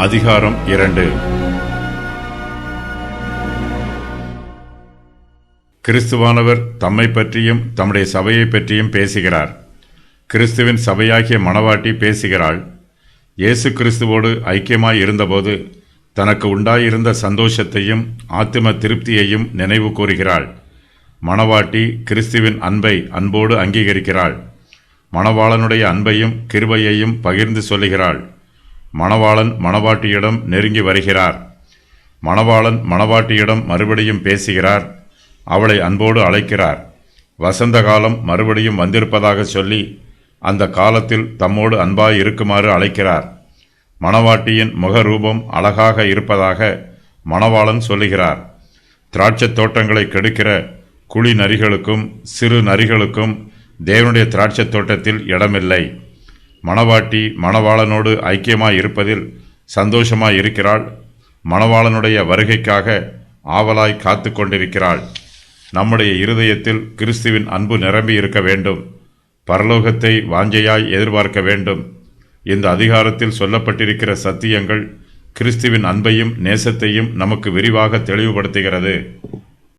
அதிகாரம் 2. கிறிஸ்துவானவர் தம்மை பற்றியும் தம்முடைய சபையை பற்றியும் பேசுகிறார். கிறிஸ்துவின் சபையாகிய மணவாட்டி பேசுகிறாள். இயேசு கிறிஸ்துவோடு ஐக்கியமாய் இருந்தபோது தனக்கு உண்டாயிருந்த சந்தோஷத்தையும் ஆத்தும திருப்தியையும் நினைவு கூறுகிறாள். மணவாட்டி கிறிஸ்துவின் அன்பை அன்போடு அங்கீகரிக்கிறாள். மணவாளனுடைய அன்பையும் கிருபையையும் பகிர்ந்து சொல்லுகிறாள். மணவாளன் மணவாட்டியிடம் நெருங்கி வருகிறார். மணவாளன் மணவாட்டியிடம் மறுபடியும் பேசுகிறார். அவளை அன்போடு அழைக்கிறார். வசந்த காலம் மறுபடியும் வந்திருப்பதாக சொல்லி அந்த காலத்தில் தம்மோடு அன்பாய் இருக்குமாறு அழைக்கிறார். மணவாட்டியின் முகரூபம் அழகாக இருப்பதாக மணவாளன் சொல்லுகிறார். திராட்சை தோட்டங்களை கெடுக்கிற குழி நரிகளுக்கும் சிறு நரிகளுக்கும் தேவனுடைய திராட்சை தோட்டத்தில் இடமில்லை. மணவாட்டி மணவாளனோடு ஐக்கியமாய் இருப்பதில் சந்தோஷமாய் இருக்கிறாள். மணவாளனுடைய வருகைக்காக ஆவலாய் காத்து கொண்டிருக்கிறாள். நம்முடைய இருதயத்தில் கிறிஸ்துவின் அன்பு நிரம்பி இருக்க வேண்டும். பரலோகத்தை வாஞ்சையாய் எதிர்பார்க்க வேண்டும். இந்த அதிகாரத்தில் சொல்லப்பட்டிருக்கிற சத்தியங்கள் கிறிஸ்துவின் அன்பையும் நேசத்தையும் நமக்கு விரிவாக தெளிவுபடுத்துகிறது.